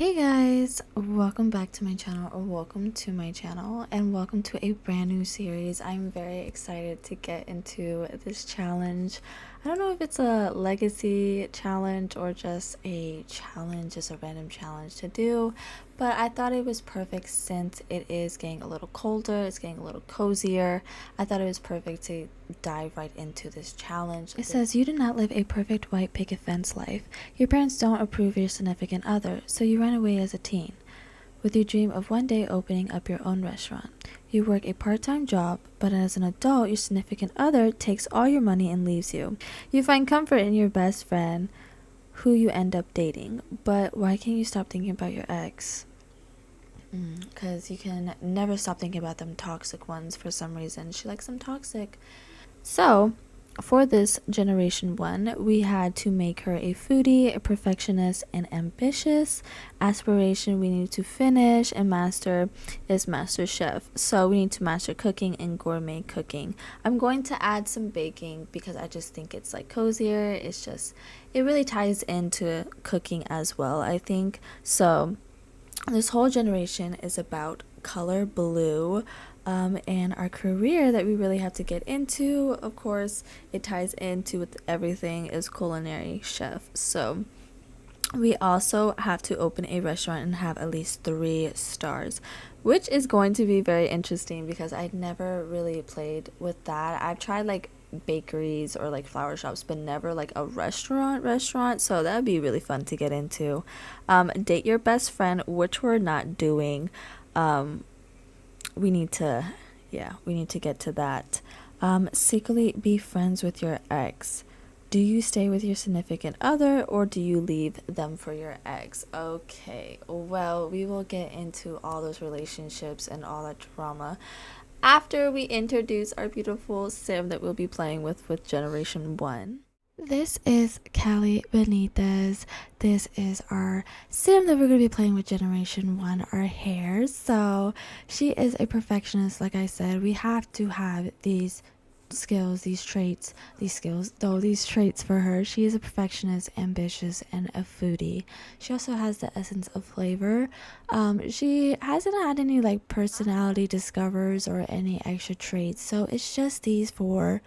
Hey guys, welcome back to my channel, or welcome to my channel, and welcome to a brand new series. I'm very excited to get into this challenge. I don't know if it's a legacy challenge or just a challenge, just a random challenge to do, but I thought it was perfect since it is getting a little colder, it's getting a little cozier. I thought it was perfect to dive right into this challenge. It says, you do not live a perfect white picket fence life. Your parents don't approve your significant other, so you ran away as a teen. With your dream of one day opening up your own restaurant. You work a part-time job, but as an adult, your significant other takes all your money and leaves you. You find comfort in your best friend, who you end up dating. But why can't you stop thinking about your ex? Because you can never stop thinking about them toxic ones for some reason. She likes them toxic. So, for this generation one, we had to make her a foodie, a perfectionist, and ambitious. Aspiration we need to finish and master is master chef. So we need to master cooking and gourmet cooking. I'm going to add some baking because I just think it's like cozier. It really ties into cooking as well, I think. So this whole generation is about color blue, and our career that we really have to get into. Of course, it ties into with everything is culinary chef. So we also have to open a restaurant and have at least 3 stars, which is going to be very interesting because I'd never really played with that. I've tried like bakeries or like flower shops, but never like a restaurant. So that would be really fun to get into. Date your best friend, which we're not doing. um we need to get to that. Secretly be friends with your ex. Do you stay with your significant other or do you leave them for your ex? Okay, well, we will get into all those relationships and all that drama after we introduce our beautiful sim that we'll be playing with Generation 1. This is Callie Benitez. This is our sim that we're going to be playing with Generation 1, our hair. So she is a perfectionist, like I said. We have to have these traits for her. She is a perfectionist, ambitious, and a foodie. She also has the essence of flavor. She hasn't had any like personality discovers or any extra traits, so it's just these 4.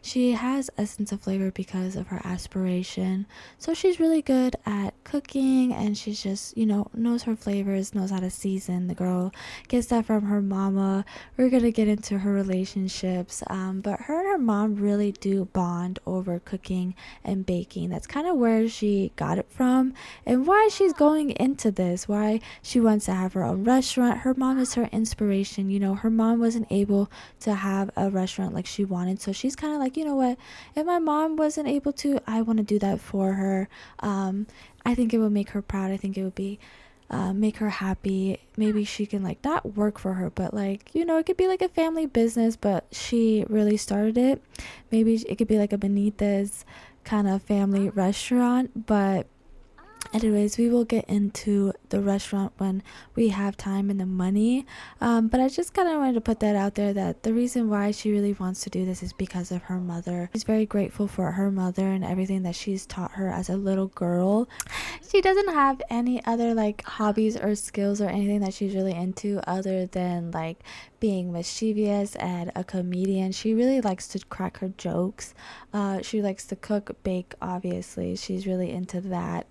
She has essence of flavor because of her aspiration. So she's really good at cooking, and she's just, knows her flavors, knows how to season. The girl gets that from her mama. We're gonna get into her relationships, but her and her mom really do bond over cooking and baking. That's kind of where she got it from, and why she's going into this, why she wants to have her own restaurant. Her mom is her inspiration. Her mom wasn't able to have a restaurant like she wanted, so she's kind of like, what, if my mom wasn't able to, I want to do that for her. I think it would make her proud. I think it would be make her happy. Maybe she can like not work for her, but like, it could be like a family business, but she really started it. Maybe it could be like a Benitez kind of family restaurant. But anyways, we will get into the restaurant when we have time and the money. But I just kind of wanted to put that out there, that the reason why she really wants to do this is because of her mother. She's very grateful for her mother and everything that she's taught her as a little girl. She doesn't have any other like hobbies or skills or anything that she's really into other than like being mischievous and a comedian. She really likes to crack her jokes. She likes to cook, bake, obviously. She's really into that.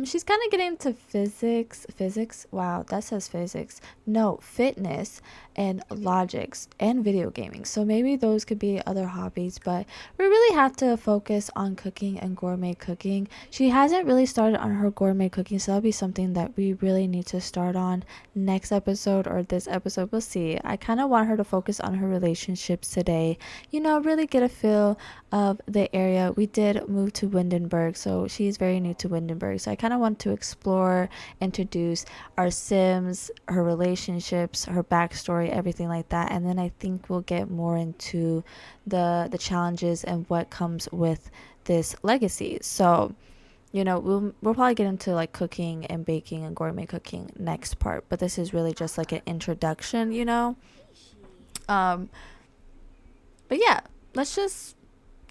She's kind of getting into physics. Wow, that says physics. No, fitness and logics and video gaming. So maybe those could be other hobbies, but we really have to focus on cooking and gourmet cooking. She hasn't really started on her gourmet cooking, so that'll be something that we really need to start on next episode or this episode. We'll see. I kind of want her to focus on her relationships today. Really get a feel of the area. We did move to Windenburg, so she's very new to Windenburg. So I kind of want to explore, introduce our Sims, her relationships, her backstory, everything like that. And then I think we'll get more into the challenges and what comes with this legacy. So we'll probably get into like cooking and baking and gourmet cooking next part, but this is really just like an introduction. But yeah, let's just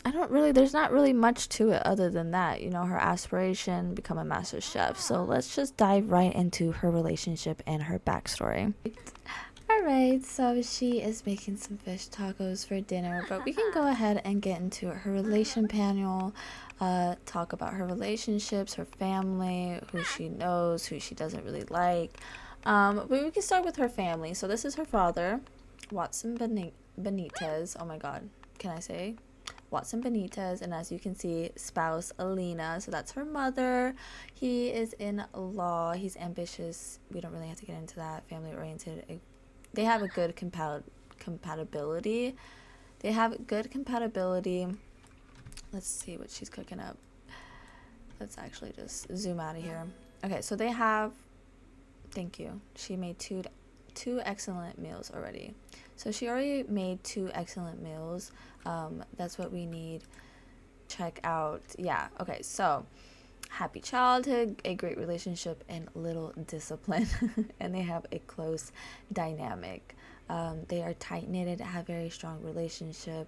there's not really much to it other than that. You know, her aspiration, become a master chef. So let's just dive right into her relationship and her backstory. Alright, so she is making some fish tacos for dinner, but we can go ahead and get into her relation panel, talk about her relationships, her family, who she knows, who she doesn't really like. But we can start with her family. So this is her father, Watson Benitez. Oh my god, can I say? Watson Benitez, and as you can see, spouse Alina. So that's her mother. He is in law. He's ambitious. We don't really have to get into that. Family oriented. They have a good compatibility. They have good compatibility. Let's see what she's cooking up. Let's actually just zoom out of here. Okay, so they have. Thank you. She made two excellent meals already. So she already made two excellent meals. That's what we need. Check out. Yeah. Okay. So happy childhood, a great relationship, and little discipline. And they have a close dynamic. They are tight knitted, have very strong relationship.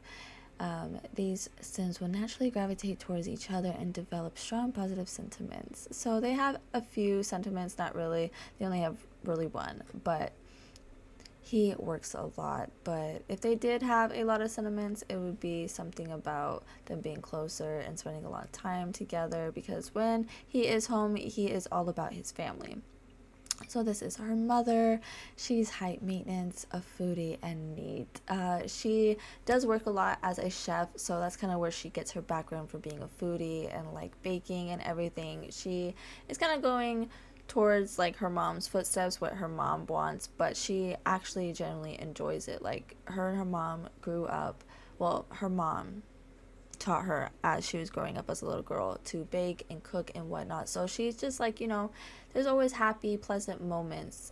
These sims will naturally gravitate towards each other and develop strong positive sentiments. So they have a few sentiments, not really. They only have really one, but he works a lot. But if they did have a lot of sentiments, it would be something about them being closer and spending a lot of time together, because when he is home, he is all about his family. So this is her mother. She's high maintenance, a foodie, and neat. She does work a lot as a chef, so that's kind of where she gets her background for being a foodie and like baking and everything. She is kind of going towards like her mom's footsteps, what her mom wants, but she actually genuinely enjoys it. Like her and her mom grew up, well, her mom taught her as she was growing up as a little girl to bake and cook and whatnot. So she's just like, you know, there's always happy, pleasant moments,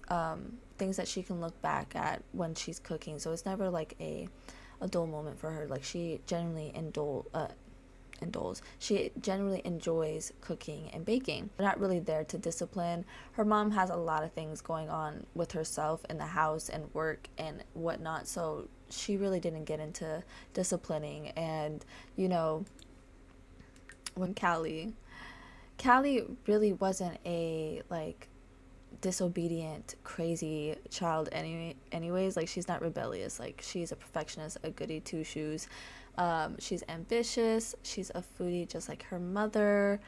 things that she can look back at when she's cooking. So it's never like a dull moment for her. Like she genuinely she generally enjoys cooking and baking. They're not really there to discipline. Her mom has a lot of things going on with herself in the house and work and whatnot, so she really didn't get into disciplining. And you know, when Callie really wasn't a like disobedient crazy child anyways. Like she's not rebellious, like she's a perfectionist, a goody two shoes. She's ambitious, she's a foodie just like her mother,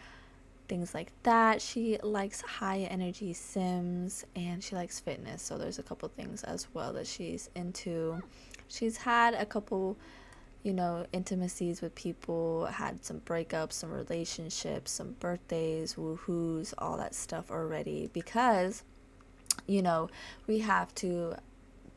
things like that. She likes high energy sims and she likes fitness, so there's a couple things as well that she's into. She's had a couple, you know, intimacies with people, had some breakups, some relationships, some birthdays, woohoos, all that stuff already, because, you know, we have to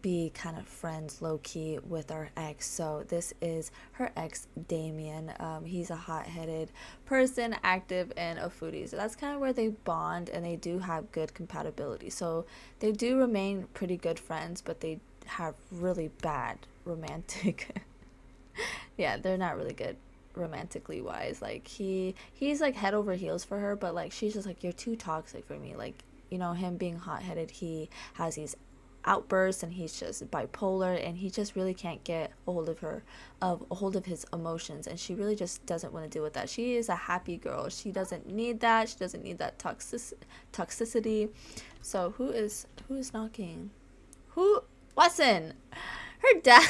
be kind of friends low-key with our ex. So this is her ex, Damien. He's a hot-headed person, active, and a foodie. So that's kind of where they bond, and they do have good compatibility. So they do remain pretty good friends, but they have really bad romantic yeah, they're not really good romantically wise. Like he's like head over heels for her, but like she's just like, you're too toxic for me. Like, you know, him being hot-headed, he has these outbursts and he's just bipolar, and he just really can't get a hold of his emotions, and she really just doesn't want to deal with that. She is a happy girl. She doesn't need that. She doesn't need that toxicity. So who is knocking? Who? Watson. Her dad.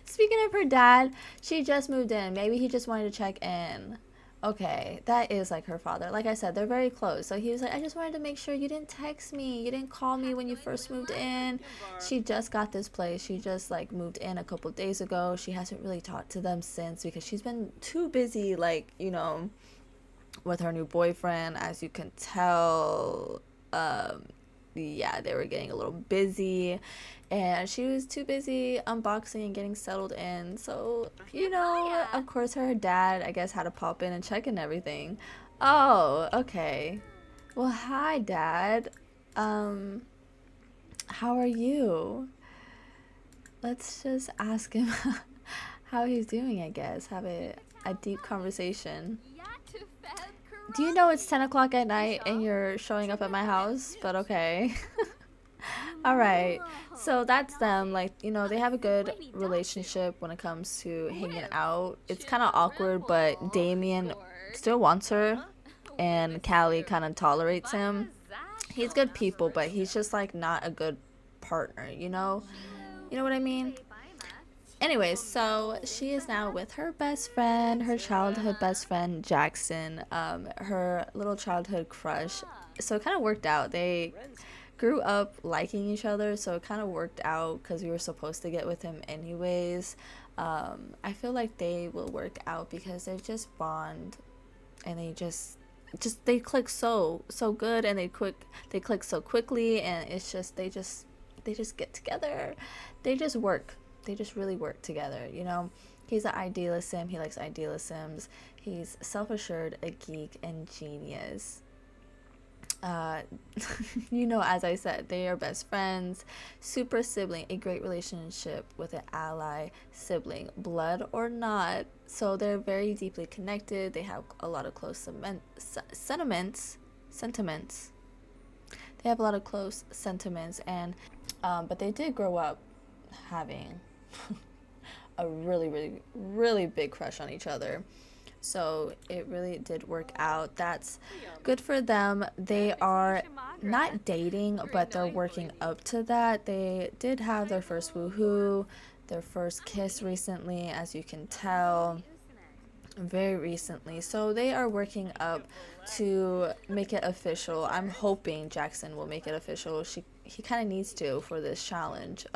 Speaking of her dad, she just moved in. Maybe he just wanted to check in. Okay, that is like her father. Like I said, they're very close. So he was like, I just wanted to make sure you didn't text me. You didn't call me when you first moved in. She just got this place. She just like moved in a couple days ago. She hasn't really talked to them since because she's been too busy, like, you know, with her new boyfriend, as you can tell. Yeah, they were getting a little busy, and she was too busy unboxing and getting settled in. So, you know, of course, her dad, I guess, had to pop in and check in everything. Oh, okay. Well, hi, Dad. Um, how are you? Let's just ask him how he's doing, I guess. Have a deep conversation. Do you know it's 10 o'clock at night and you're showing up at my house? But okay. All right. So that's them. Like, they have a good relationship when it comes to hanging out. It's kind of awkward, but Damien still wants her, and Callie kind of tolerates him. He's good people, but he's just like not a good partner, you know? You know what I mean? Anyways, so she is now with her best friend, her childhood best friend, Jackson, her little childhood crush. So it kind of worked out. They grew up liking each other, so it kind of worked out because we were supposed to get with him anyways. I feel like they will work out because they just bond, and they just they click so good, and they click so quickly, and it's just they just get together. They just work. They just really work together, you know. He's an idealist sim. He likes idealist sims. He's self-assured, a geek, and genius. uh, as I said, they are best friends, super sibling, a great relationship with an ally sibling, blood or not. So they're very deeply connected. They have a lot of close sentiments. They have a lot of close sentiments, and but they did grow up having a really, really, really big crush on each other. So it really did work out. That's good for them. They are not dating, but they're working up to that. They did have their first woohoo, their first kiss recently, as you can tell, very recently. So they are working up to make it official. I'm hoping Jackson will make it official. He kind of needs to for this challenge,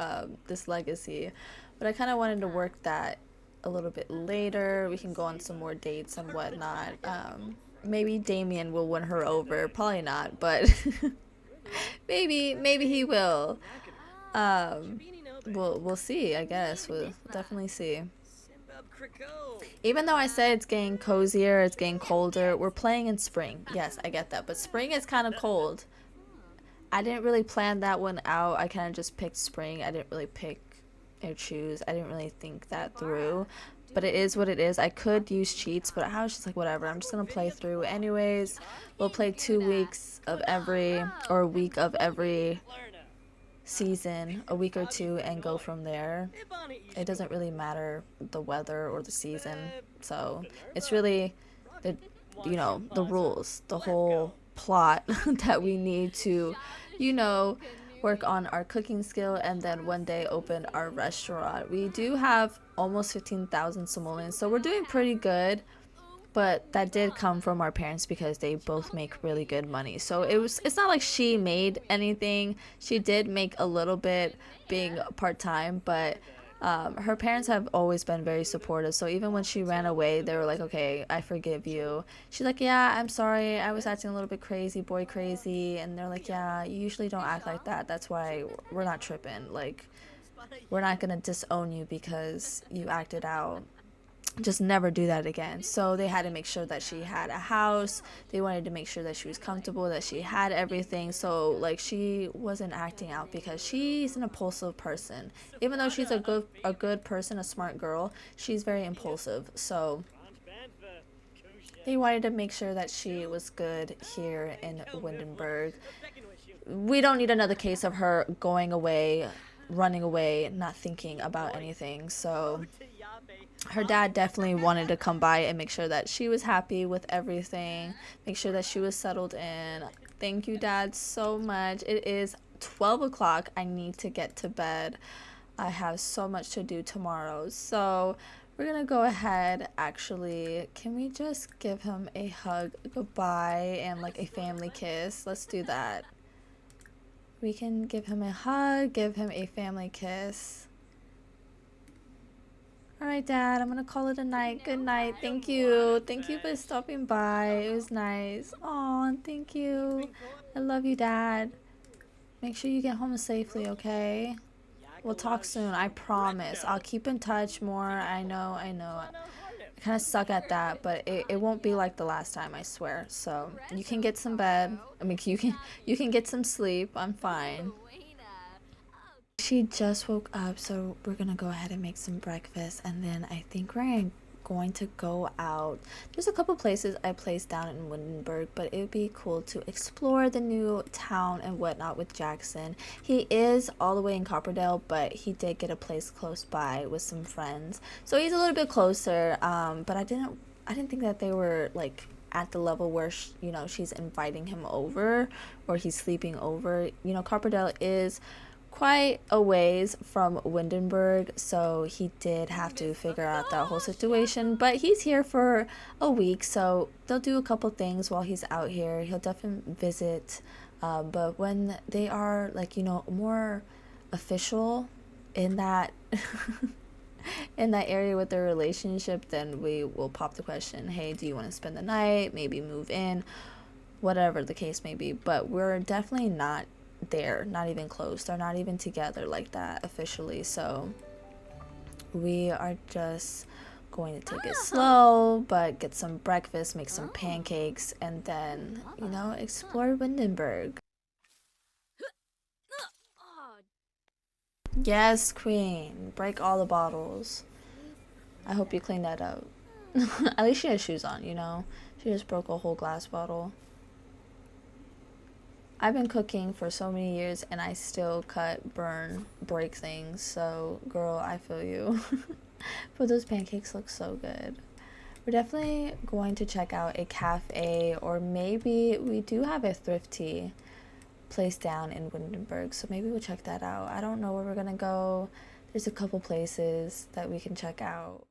this legacy. But I kind of wanted to work that a little bit later. We can go on some more dates and whatnot. Maybe Damien will win her over. Probably not, but maybe he will. Um, we'll see. I guess we'll definitely see. Even though I said it's getting cozier, it's getting colder, we're playing in spring. Yes, I get that. But spring is kind of cold. I didn't really plan that one out. I kind of just picked spring. I didn't really pick or choose. I didn't really think that through. But it is what it is. I could use cheats, but I was just like, whatever. I'm just going to play through. Anyways, we'll play 2 weeks of every, or a week of every season, a week or two, and go from there. It doesn't really matter the weather or the season. So it's really the the rules, the whole plot that we need to, you know, work on our cooking skill, and then one day open our restaurant. We do have almost 15,000 simoleons, so we're doing pretty good, but that did come from our parents because they both make really good money. So it's not like she made anything. She did make a little bit being part-time, but her parents have always been very supportive. So even when she ran away, they were like, okay, I forgive you. She's like, yeah, I'm sorry, I was acting a little bit crazy, boy crazy. And they're like, yeah, you usually don't act like that, that's why we're not tripping. Like, we're not gonna disown you because you acted out. Just never do that again. So they had to make sure that she had a house. They wanted to make sure that she was comfortable, that she had everything. So like, she wasn't acting out because she's an impulsive person. Even though she's a good person, a smart girl, she's very impulsive. So they wanted to make sure that she was good here in Windenburg. We don't need another case of her going away, running away, not thinking about anything. So her dad definitely wanted to come by and make sure that she was happy with everything, make sure that she was settled in. Thank you, Dad, so much. It is 12 o'clock. I need to get to bed. I have so much to do tomorrow. So we're gonna go ahead. Actually, can we just give him a hug goodbye and like a family kiss? Let's do that. We can give him a hug, give him a family kiss. All right, Dad, I'm gonna call it a night. Good night. Thank you. Thank you for stopping by. It was nice. Aw, thank you. I love you, Dad. Make sure you get home safely, okay? We'll talk soon. I promise. I'll keep in touch more. I know. I kind of suck at that, but it won't be like the last time, I swear. So you can get some bed. I mean, you can get some sleep. I'm fine. She just woke up, so we're gonna go ahead and make some breakfast, and then I think we're going to go out. There's a couple places I placed down in Windenburg, but it would be cool to explore the new town and whatnot with Jackson. He is all the way in Copperdale, but he did get a place close by with some friends, so he's a little bit closer. But I didn't think that they were like at the level where she's inviting him over or he's sleeping over. Copperdale is quite a ways from Windenburg, so he did have to figure out that whole situation. But he's here for a week, so they'll do a couple things while he's out here. He'll definitely visit, but when they are like more official in that in that area with their relationship, then we will pop the question, hey, do you want to spend the night, maybe move in, whatever the case may be. But we're definitely not there, not even close. They're not even together like that officially, so we are just going to take it slow, but get some breakfast, make some pancakes, and then explore Windenburg. Yes, queen, break all the bottles. I hope you clean that up. At least she has shoes on, she just broke a whole glass bottle. I've been cooking for so many years and I still cut, burn, break things. So, girl, I feel you. But those pancakes look so good. We're definitely going to check out a cafe, or maybe we do have a thrifty place down in Windenburg. So maybe we'll check that out. I don't know where we're going to go. There's a couple places that we can check out.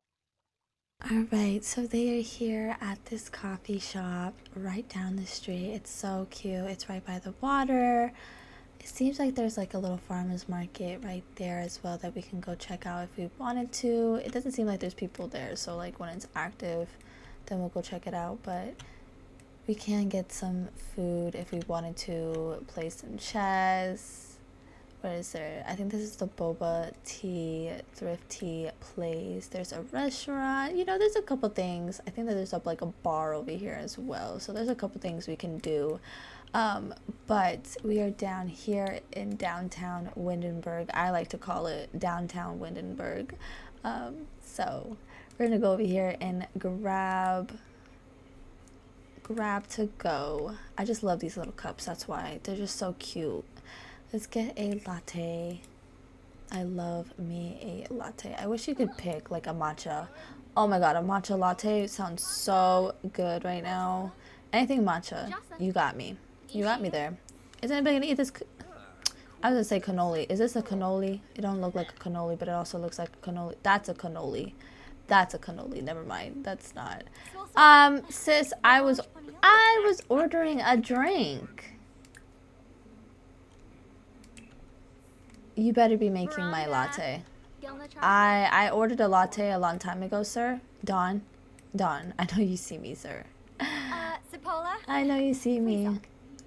Alright, so they are here at this coffee shop right down the street. It's so cute. It's right by the water. It seems like there's like a little farmer's market right there as well that we can go check out if we wanted to. It doesn't seem like there's people there, so like when it's active, then we'll go check it out. But we can get some food if we wanted to, play some chess. What is there? I think this is the boba tea, thrifty place. There's a restaurant. There's a couple things. I think that there's like a bar over here as well. So there's a couple things we can do. But we are down here in downtown Windenburg. I like to call it downtown Windenburg. So we're gonna go over here and grab to go. I just love these little cups. That's why they're just so cute. Let's get a latte. I love me a latte. I wish you could pick like a matcha. Oh my god, a matcha latte sounds so good right now. Anything matcha, you got me. You got me there. Is anybody gonna eat this? I was gonna say cannoli. Is this a cannoli? It don't look like a cannoli, but it also looks like a cannoli. That's a cannoli. That's a cannoli. Never mind. That's not. Sis, I was ordering a drink. You better be making my latte. I ordered a latte a long time ago, sir. Dawn, I know you see me, sir. I know you see me.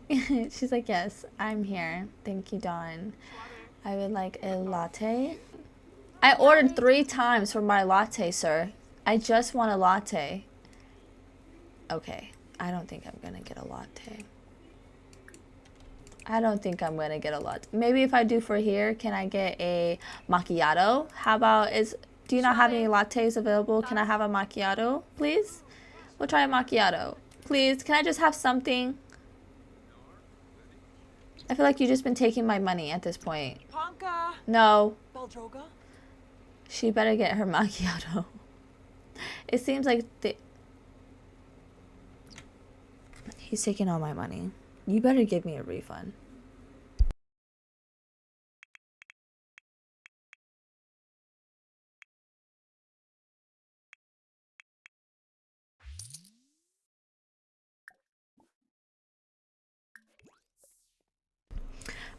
She's like, yes, I'm here. Thank you, Dawn. I would like a latte. I ordered 3 times for my latte, sir. I just want a latte. Okay, I don't think I'm gonna get a latte. I don't think I'm gonna get a lot. Maybe if I do for here, can I get a macchiato? How about do you not have any lattes available? Can I have a macchiato, please? We'll try a macchiato. Please, can I just have something? I feel like you've just been taking my money at this point. No. She better get her macchiato. It seems like he's taking all my money. You better give me a refund.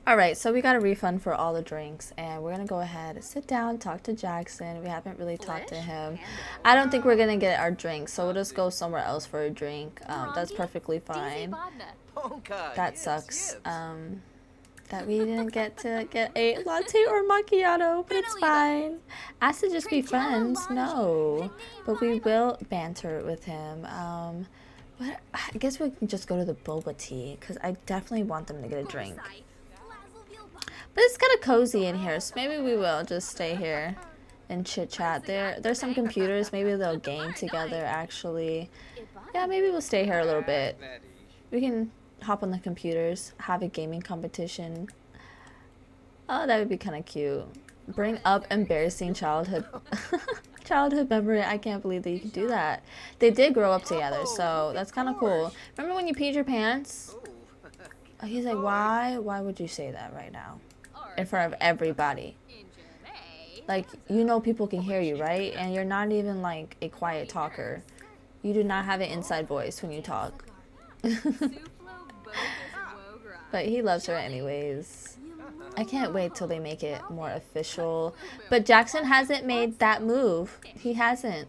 Alright, so we got a refund for all the drinks, and we're gonna go ahead, sit down, talk to Jackson. We haven't really talked to him. I don't think we're gonna get our drinks, so we'll just go somewhere else for a drink. That's perfectly fine. That sucks. That we didn't get to get a latte or macchiato, but it's fine. As to just be friends, no. But we will banter with him. But I guess we can just go to the boba tea, because I definitely want them to get a drink. But it's kind of cozy in here, so maybe we will just stay here and chit chat. There's some computers. Maybe they'll game together. Actually, yeah. Maybe we'll stay here a little bit. We can hop on the computers, have a gaming competition. Oh, that would be kind of cute. Bring up embarrassing childhood memory. I can't believe that you could do that. They did grow up together, so that's kind of cool. Remember when you peed your pants? He's like, why? Why would you say that right now? In front of everybody. Like, you know people can hear you, right? And you're not even like a quiet talker. You do not have an inside voice when you talk. But he loves her anyways. I can't wait till they make it more official. But Jackson hasn't made that move. He hasn't.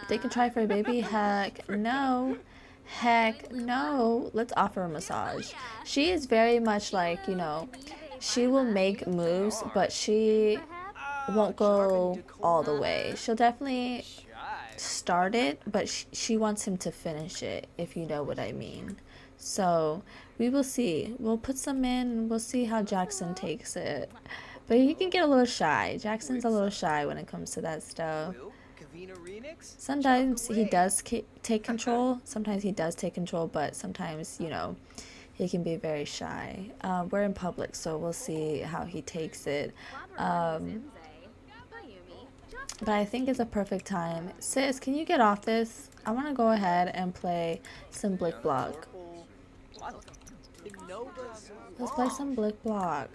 They can try for a baby. Heck no. Heck no. Let's offer a massage. She is very much like, you know, she will make moves, but she won't go all the way. She'll definitely start it, but she wants him to finish it, if you know what I mean. So we will see. We'll put some in and we'll see how Jackson takes it. But he can get a little shy. Jackson's a little shy when it comes to that stuff. Sometimes he does take control. Sometimes he does take control, but sometimes, you know, he can be very shy. We're in public, so we'll see how he takes it. But I think it's a perfect time. Sis, can you get off this? I want to go ahead and play some Blick Block. Let's play some Blick Block.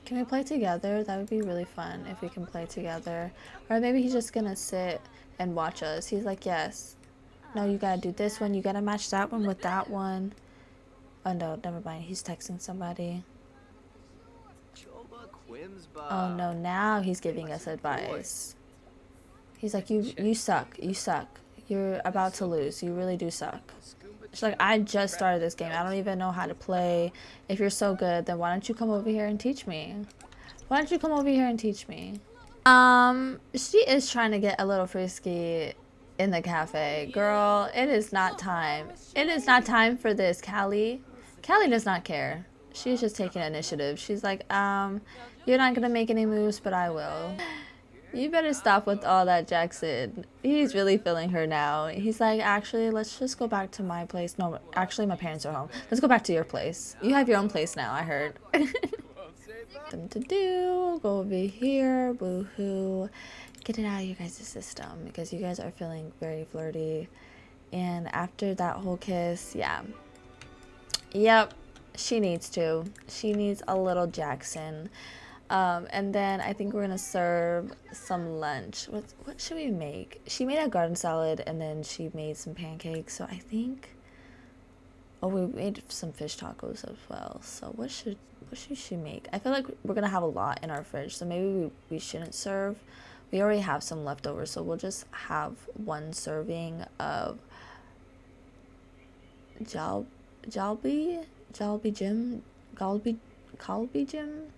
Can we play together? That would be really fun if we can play together. Or maybe he's just gonna sit and watch us. He's like, yes. No, you gotta do this one. You gotta match that one with that one. Oh no, never mind. He's texting somebody. Oh no, now he's giving us advice. He's like, you suck. You suck. You're about to lose. You really do suck. She's like, I just started this game. I don't even know how to play. If you're so good, then why don't you come over here and teach me? Why don't you come over here and teach me? She is trying to get a little frisky in the cafe. Girl, it is not time. It is not time for this, Callie. Callie does not care. She's just taking initiative. She's like, you're not gonna make any moves, but I will. You better stop with all that, Jackson. He's really feeling her now. He's like, actually, let's just go back to my place. No, actually, my parents are home. Let's go back to your place. You have your own place now, I heard. Them to do. Go over here. Woohoo. Get it out of your guys' system because you guys are feeling very flirty. And after that whole kiss, yeah. Yep. She needs to. She needs a little Jackson. And then I think we're gonna serve some lunch. What should we make? She made a garden salad and then she made some pancakes. So I think, oh, we made some fish tacos as well. So what should she make? I feel like we're gonna have a lot in our fridge, so maybe we shouldn't serve. We already have some leftovers, so we'll just have one serving of Jalbi Jim, Kalbi Jim.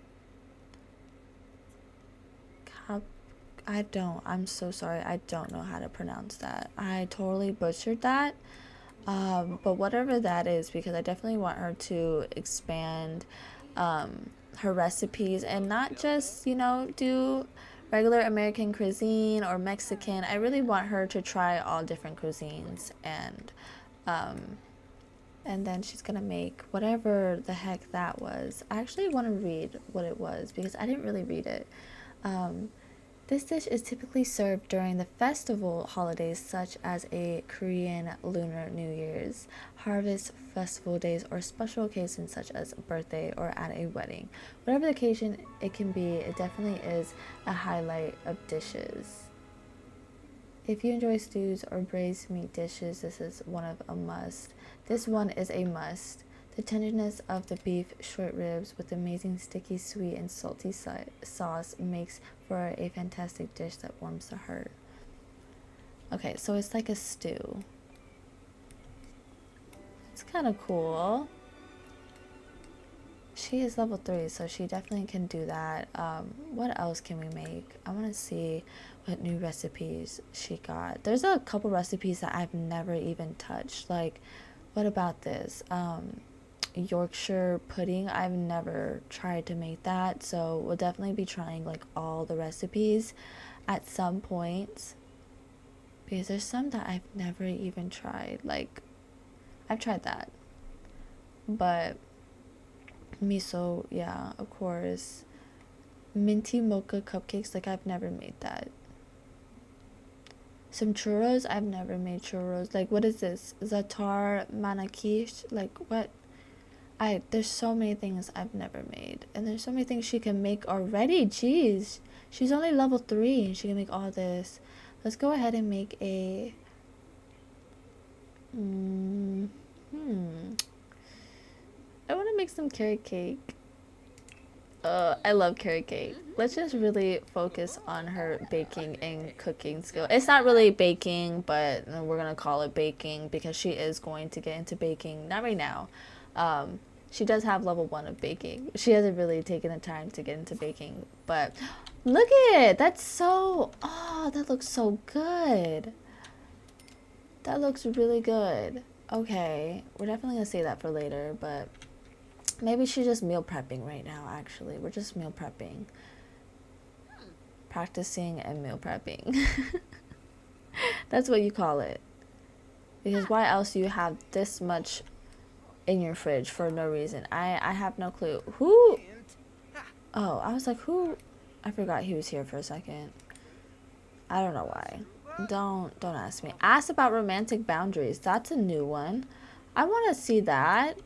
I'm so sorry. I don't know how to pronounce that. I totally butchered that. But whatever that is, because I definitely want her to expand her recipes and not just, you know, do regular American cuisine or Mexican. I really want her to try all different cuisines and then she's gonna make whatever the heck that was. I actually want to read what it was because I didn't really read it. This dish is typically served during the festival holidays such as a Korean Lunar New Year's, harvest festival days, or special occasions such as a birthday or at a wedding. Whatever the occasion it can be, it definitely is a highlight of dishes. If you enjoy stews or braised meat dishes, this is one of a must. This one is a must. The tenderness of the beef short ribs with amazing sticky, sweet, and salty sauce makes for a fantastic dish that warms the heart. Okay, so it's like a stew. It's kind of cool. She is level 3, so she definitely can do that. What else can we make? I want to see what new recipes she got. There's a couple recipes that I've never even touched. Like, what about this? Yorkshire pudding. I've never tried to make that, so we'll definitely be trying like all the recipes at some point, because there's some that I've never even tried. Like, I've tried that, but miso, yeah, of course. Minty mocha cupcakes, like I've never made that. Some churros, I've never made churros. Like, what is this? Zatar manakish? Like, what? There's so many things I've never made, and there's so many things she can make already. Jeez, she's only level 3 and she can make all this. Let's go ahead and make a I want to make some carrot cake. I love carrot cake. Let's just really focus on her baking and cooking skill. It's not really baking, but we're gonna call it baking because she is going to get into baking. Not right now. She does have level 1 of baking. She hasn't really taken the time to get into baking, but look at it. That's so, oh, that looks so good. That looks really good. Okay, we're definitely gonna save that for later, but maybe she's just meal prepping right now, actually. We're just meal prepping. Practicing and meal prepping. That's what you call it. Because why else do you have this much in your fridge for no reason? I have no clue. Who? Oh, I was like, who? I forgot he was here for a second. I don't know why. Don't ask me. Ask about romantic boundaries. That's a new one. I want to see that.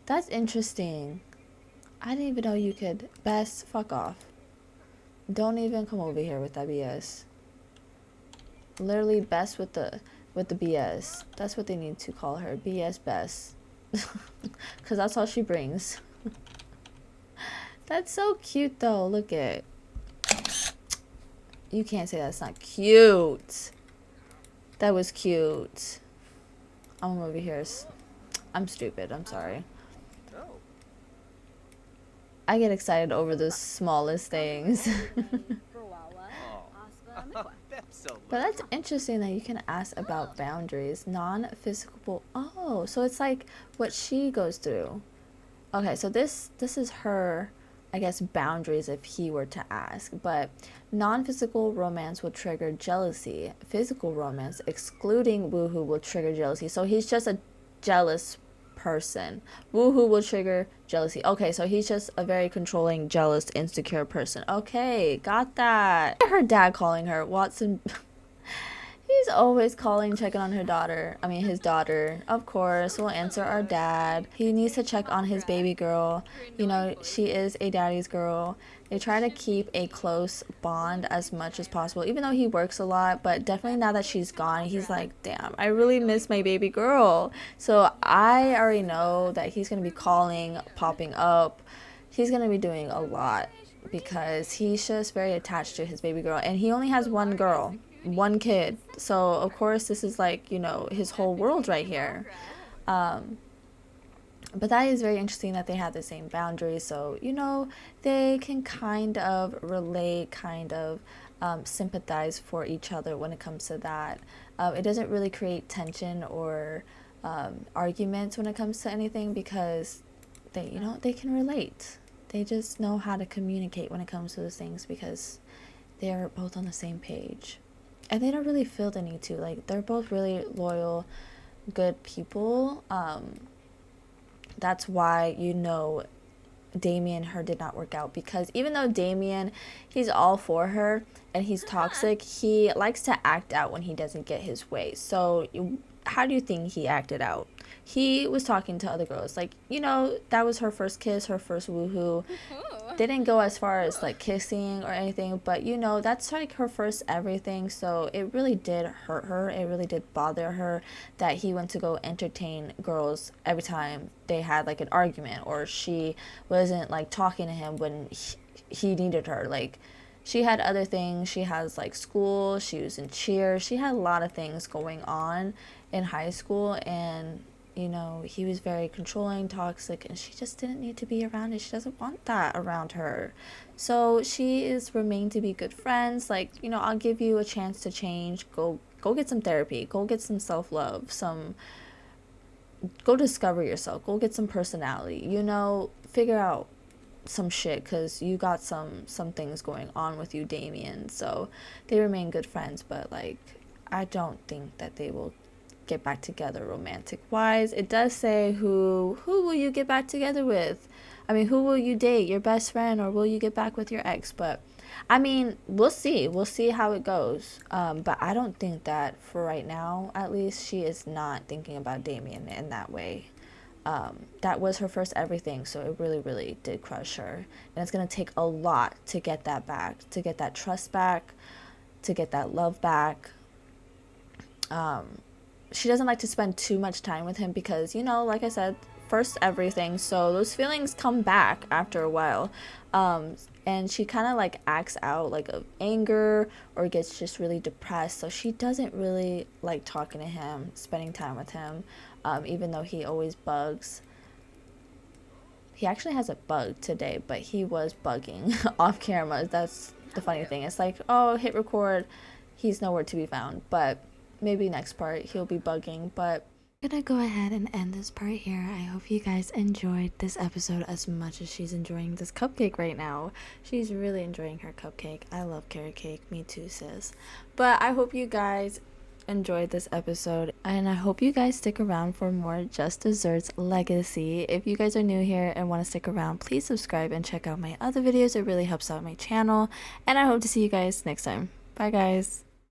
That's interesting. I didn't even know you could. Best, fuck off. Don't even come over here with that BS. Literally Best with the BS. That's what they need to call her. BS Best. Because that's all she brings. That's so cute though. Look at. You can't say that's not cute. That was cute. I'm over here. I'm stupid. I'm sorry. I get excited over the smallest things. But that's interesting that you can ask about boundaries. Non-physical. Oh, so it's like what she goes through. Okay, so this is her, I guess, boundaries if he were to ask. But non-physical romance will trigger jealousy. Physical romance, excluding woohoo, will trigger jealousy. So he's just a jealous person. Woohoo will trigger jealousy. Okay, so he's just a very controlling, jealous, insecure person. Okay, got that. Her dad calling her. Watson. He's always calling, checking on her daughter. I mean, his daughter. Of course, we'll answer our dad. He needs to check on his baby girl. You know, she is a daddy's girl. They try to keep a close bond as much as possible, even though he works a lot. But definitely now that she's gone, he's like, damn, I really miss my baby girl. So I already know that he's going to be calling, popping up. He's going to be doing a lot because he's just very attached to his baby girl. And he only has one girl. One kid, so of course this is like, you know, his whole world right here. But that is very interesting that they have the same boundaries, so you know they can kind of relate, kind of sympathize for each other when it comes to that. It doesn't really create tension or arguments when it comes to anything because they, you know, they can relate. They just know how to communicate when it comes to those things because they're both on the same page. And they don't really feel the need to. Like, they're both really loyal, good people. That's why, you know, Damien and her did not work out. Because even though Damien, he's all for her and he's toxic, he likes to act out when he doesn't get his way. So how do you think he acted out? He was talking to other girls. Like, you know, that was her first kiss, her first woohoo. They didn't go as far as like kissing or anything, but you know, that's like her first everything. So it really did hurt her. It really did bother her that he went to go entertain girls every time they had like an argument or she wasn't like talking to him when he needed her. Like, she had other things. She has like school, she was in cheer, she had a lot of things going on in high school, and you know, he was very controlling, toxic, and she just didn't need to be around it. She doesn't want that around her. So she is remained to be good friends. Like, you know, I'll give you a chance to change. Go get some therapy. Go get some self-love, some go discover yourself, go get some personality, you know, figure out some shit, because you got some things going on with you, Damien. So they remain good friends, but like I don't think that they will get back together romantic wise. It does say who will you get back together with? I mean, who will you date? Your best friend, or will you get back with your ex? But I mean, we'll see. We'll see how it goes. But I don't think that for right now, at least, she is not thinking about Damien in that way. That was her first everything, so it really, really did crush her. And it's gonna take a lot to get that back, to get that trust back, to get that love back. She doesn't like to spend too much time with him because, you know, like I said, first everything. So those feelings come back after a while. And she kind of like acts out like of anger or gets just really depressed. So she doesn't really like talking to him, spending time with him, even though he always bugs. He actually hasn't bugged today, but he was bugging off camera. That's the funny thing. It's like, oh, hit record. He's nowhere to be found. But maybe next part he'll be bugging. But I'm gonna go ahead and end this part here. I hope you guys enjoyed this episode as much as she's enjoying this cupcake right now. She's really enjoying her cupcake. I love carrot cake. Me too, sis. But I hope you guys enjoyed this episode, and I hope you guys stick around for more Just Desserts Legacy. If you guys are new here and want to stick around, please subscribe and check out my other videos. It really helps out my channel, and I hope to see you guys next time. Bye guys.